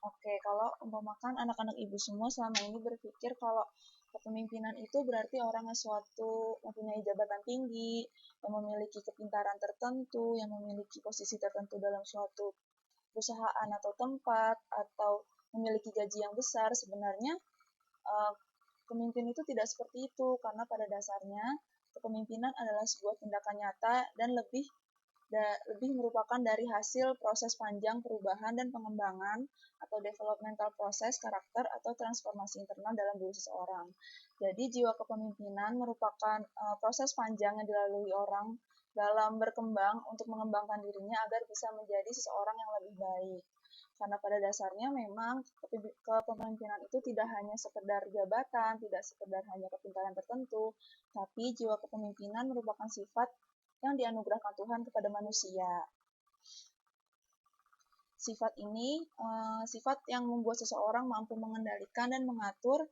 Oke, kalau umpamakan anak-anak ibu semua selama ini berpikir kalau kepemimpinan itu berarti orang yang suatu mempunyai jabatan tinggi, yang memiliki kepintaran tertentu, yang memiliki posisi tertentu dalam suatu perusahaan atau tempat, atau memiliki gaji yang besar. Sebenarnya pemimpin itu tidak seperti itu, karena pada dasarnya kepemimpinan adalah sebuah tindakan nyata dan lebih merupakan dari hasil proses panjang perubahan dan pengembangan atau developmental proses karakter atau transformasi internal dalam diri seseorang. Jadi jiwa kepemimpinan merupakan proses panjang yang dilalui orang dalam berkembang untuk mengembangkan dirinya agar bisa menjadi seseorang yang lebih baik. Karena pada dasarnya memang kepemimpinan itu tidak hanya sekedar jabatan, tidak sekedar hanya kepintaran tertentu, tapi jiwa kepemimpinan merupakan sifat yang dianugerahkan Tuhan kepada manusia. Sifat ini sifat yang membuat seseorang mampu mengendalikan dan mengatur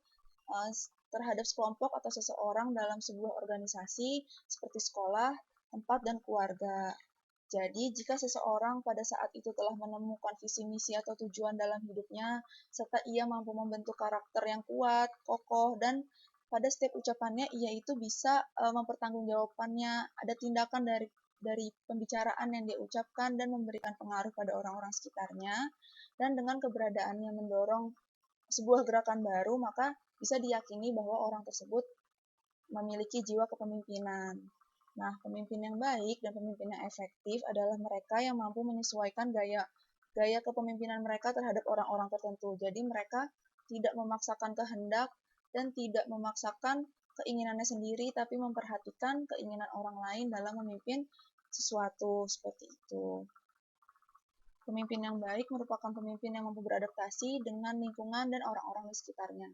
terhadap sekelompok atau seseorang dalam sebuah organisasi seperti sekolah, tempat, dan keluarga. Jadi, jika seseorang pada saat itu telah menemukan visi misi atau tujuan dalam hidupnya, serta ia mampu membentuk karakter yang kuat, kokoh, dan pada setiap ucapannya ia itu bisa mempertanggungjawabkannya, ada tindakan dari pembicaraan yang dia ucapkan dan memberikan pengaruh pada orang-orang sekitarnya, dan dengan keberadaannya mendorong sebuah gerakan baru, maka bisa diyakini bahwa orang tersebut memiliki jiwa kepemimpinan. Nah, pemimpin yang baik dan pemimpin yang efektif adalah mereka yang mampu menyesuaikan gaya kepemimpinan mereka terhadap orang-orang tertentu. Jadi mereka tidak memaksakan kehendak dan tidak memaksakan keinginannya sendiri, tapi memperhatikan keinginan orang lain dalam memimpin sesuatu seperti itu. Pemimpin yang baik merupakan pemimpin yang mampu beradaptasi dengan lingkungan dan orang-orang di sekitarnya.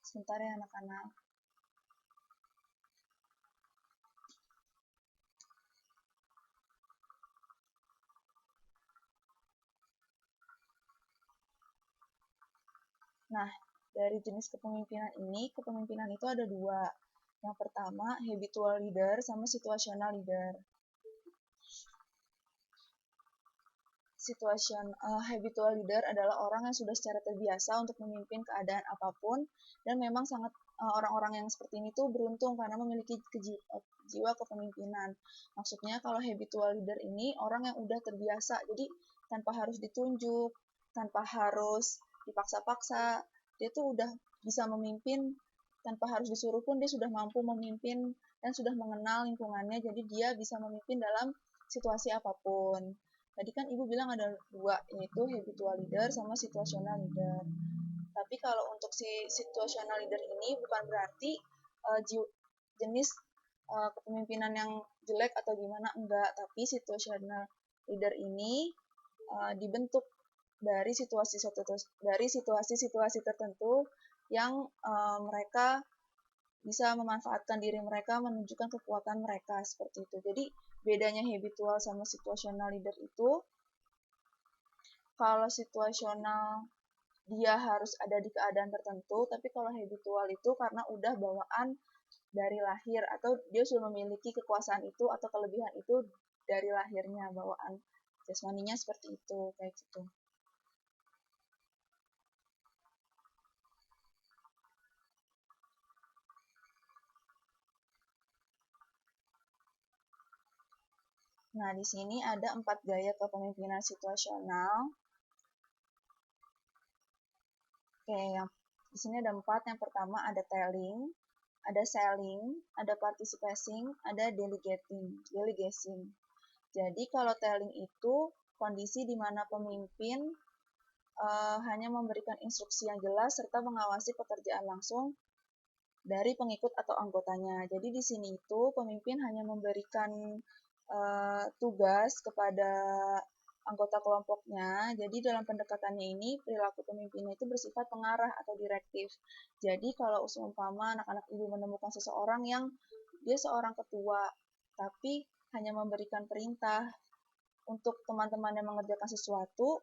Sebentar ya anak-anak. Nah, dari jenis kepemimpinan ini, kepemimpinan itu ada dua. Yang pertama, habitual leader sama situational leader. Habitual leader adalah orang yang sudah secara terbiasa untuk memimpin keadaan apapun, dan memang sangat orang-orang yang seperti ini tuh beruntung karena memiliki jiwa kepemimpinan. Maksudnya kalau habitual leader ini orang yang udah terbiasa, jadi tanpa harus ditunjuk, tanpa harus dipaksa-paksa, dia tuh udah bisa memimpin tanpa harus disuruh pun dia sudah mampu memimpin dan sudah mengenal lingkungannya, jadi dia bisa memimpin dalam situasi apapun. Tadi kan Ibu bilang ada dua, yaitu habitual leader sama situational leader. Tapi kalau untuk si situational leader ini bukan berarti jenis kepemimpinan yang jelek atau gimana, enggak. Tapi situational leader ini dibentuk dari situasi-situasi tertentu yang mereka bisa memanfaatkan diri mereka, menunjukkan kekuatan mereka seperti itu. Jadi bedanya habitual sama situational leader itu, kalau situasional dia harus ada di keadaan tertentu, tapi kalau habitual itu karena udah bawaan dari lahir atau dia sudah memiliki kekuasaan itu atau kelebihan itu dari lahirnya, bawaan jasmaninya seperti itu, kayak gitu. Nah, di sini ada 4 gaya kepemimpinan situasional. Oke, di sini ada 4. Yang pertama ada telling, ada selling, ada participating, ada delegation. Jadi kalau telling itu kondisi di mana pemimpin hanya memberikan instruksi yang jelas serta mengawasi pekerjaan langsung dari pengikut atau anggotanya. Jadi di sini itu pemimpin hanya memberikan tugas kepada anggota kelompoknya. Jadi dalam pendekatannya ini perilaku pemimpinnya itu bersifat pengarah atau direktif. Jadi kalau seumpama anak-anak ibu menemukan seseorang yang dia seorang ketua, tapi hanya memberikan perintah untuk teman-teman yang mengerjakan sesuatu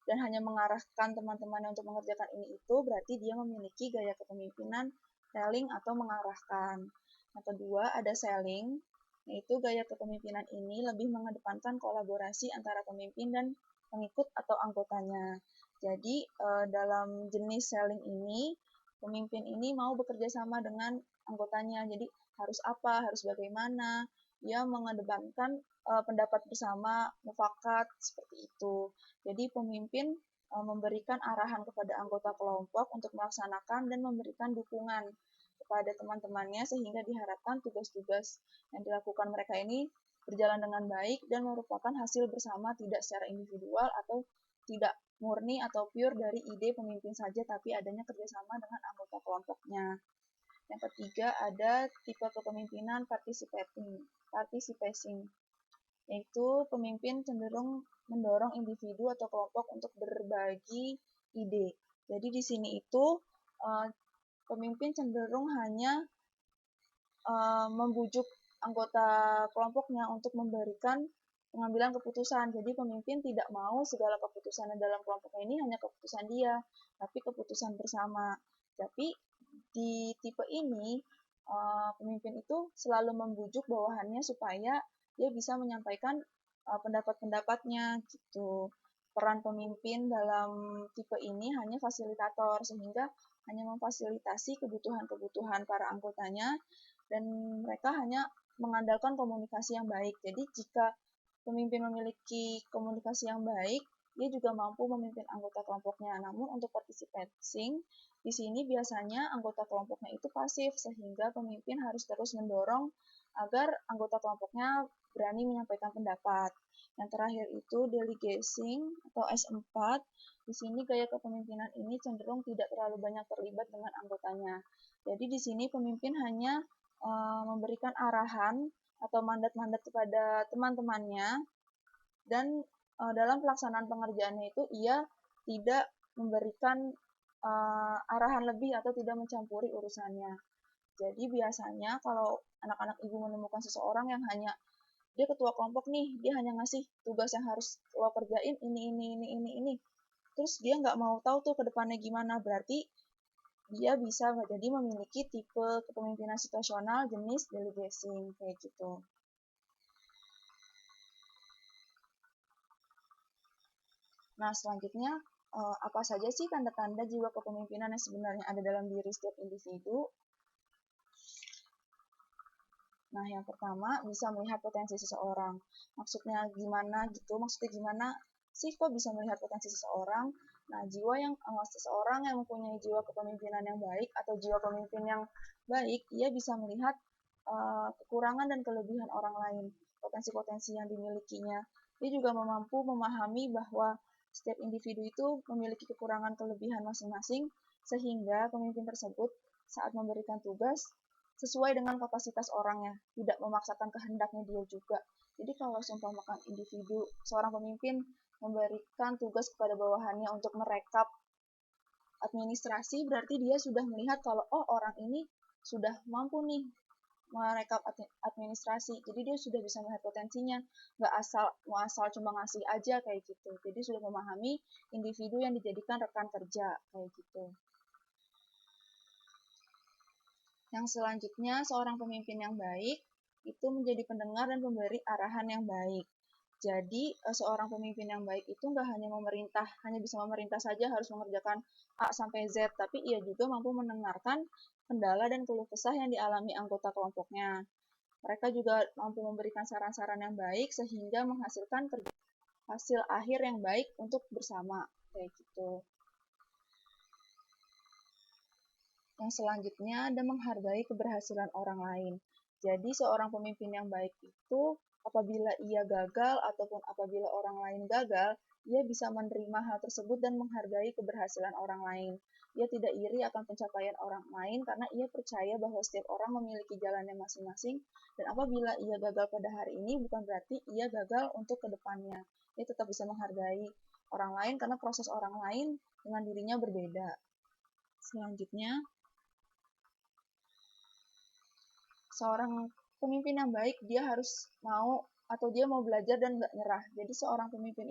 dan hanya mengarahkan teman-temannya untuk mengerjakan ini itu, berarti dia memiliki gaya kepemimpinan telling atau mengarahkan. Yang kedua ada selling, yaitu gaya kepemimpinan ini lebih mengedepankan kolaborasi antara pemimpin dan pengikut atau anggotanya. Jadi dalam jenis selling ini, pemimpin ini mau bekerja sama dengan anggotanya. Jadi harus apa, harus bagaimana, dia mengedepankan pendapat bersama, mufakat, seperti itu. Jadi pemimpin memberikan arahan kepada anggota kelompok untuk melaksanakan dan memberikan dukungan kepada teman-temannya sehingga diharapkan tugas-tugas yang dilakukan mereka ini berjalan dengan baik dan merupakan hasil bersama tidak secara individual atau tidak murni atau pure dari ide pemimpin saja tapi adanya kerjasama dengan anggota kelompoknya. Yang ketiga ada tipe kepemimpinan participating, yaitu pemimpin cenderung mendorong individu atau kelompok untuk berbagi ide. Jadi di sini itu pemimpin cenderung hanya membujuk anggota kelompoknya untuk memberikan pengambilan keputusan. Jadi pemimpin tidak mau segala keputusan dalam kelompoknya ini hanya keputusan dia, tapi keputusan bersama. Tapi di tipe ini pemimpin itu selalu membujuk bawahannya supaya dia bisa menyampaikan pendapat-pendapatnya gitu. Peran pemimpin dalam tipe ini hanya fasilitator, sehingga hanya memfasilitasi kebutuhan-kebutuhan para anggotanya, dan mereka hanya mengandalkan komunikasi yang baik. Jadi jika pemimpin memiliki komunikasi yang baik, dia juga mampu memimpin anggota kelompoknya. Namun untuk participating, di sini biasanya anggota kelompoknya itu pasif, sehingga pemimpin harus terus mendorong agar anggota kelompoknya berani menyampaikan pendapat. Yang terakhir itu delegating atau S4. Di sini gaya kepemimpinan ini cenderung tidak terlalu banyak terlibat dengan anggotanya. Jadi di sini pemimpin hanya memberikan arahan atau mandat-mandat kepada teman-temannya, dan dalam pelaksanaan pengerjaannya itu ia tidak memberikan arahan lebih atau tidak mencampuri urusannya. Jadi biasanya kalau anak-anak ibu menemukan seseorang yang hanya dia ketua kelompok nih, dia hanya ngasih tugas yang harus lo kerjain ini. Terus dia nggak mau tahu tuh ke depannya gimana, berarti dia bisa jadi memiliki tipe kepemimpinan situasional jenis delegating, kayak gitu. Nah, selanjutnya, apa saja sih tanda-tanda jiwa kepemimpinan yang sebenarnya ada dalam diri setiap individu? Nah, yang pertama, bisa melihat potensi seseorang. Maksudnya gimana gitu? Maksudnya gimana sih kok bisa melihat potensi seseorang? Nah, seseorang yang mempunyai jiwa kepemimpinan yang baik atau jiwa pemimpin yang baik, ia bisa melihat kekurangan dan kelebihan orang lain, potensi-potensi yang dimilikinya. Dia juga mampu memahami bahwa setiap individu itu memiliki kekurangan kelebihan masing-masing, sehingga pemimpin tersebut saat memberikan tugas sesuai dengan kapasitas orangnya, tidak memaksakan kehendaknya dia juga. Jadi kalau seumpamakan individu, seorang pemimpin memberikan tugas kepada bawahannya untuk merekap administrasi, berarti dia sudah melihat kalau orang ini sudah mampu nih merekap administrasi, jadi dia sudah bisa melihat potensinya, nggak asal cuma ngasih aja kayak gitu. Jadi sudah memahami individu yang dijadikan rekan kerja kayak gitu. Yang selanjutnya, seorang pemimpin yang baik itu menjadi pendengar dan pemberi arahan yang baik. Jadi, seorang pemimpin yang baik itu nggak hanya hanya bisa memerintah saja, harus mengerjakan A sampai Z, tapi ia juga mampu mendengarkan kendala dan keluh kesah yang dialami anggota kelompoknya. Mereka juga mampu memberikan saran-saran yang baik sehingga menghasilkan hasil akhir yang baik untuk bersama, kayak gitu. Yang selanjutnya ada menghargai keberhasilan orang lain. Jadi seorang pemimpin yang baik itu apabila ia gagal ataupun apabila orang lain gagal, ia bisa menerima hal tersebut dan menghargai keberhasilan orang lain. Ia tidak iri akan pencapaian orang lain karena ia percaya bahwa setiap orang memiliki jalannya masing-masing, dan apabila ia gagal pada hari ini bukan berarti ia gagal untuk kedepannya. Ia tetap bisa menghargai orang lain karena proses orang lain dengan dirinya berbeda. Selanjutnya, seorang pemimpin yang baik dia harus mau atau dia mau belajar dan nggak nyerah. Jadi seorang pemimpin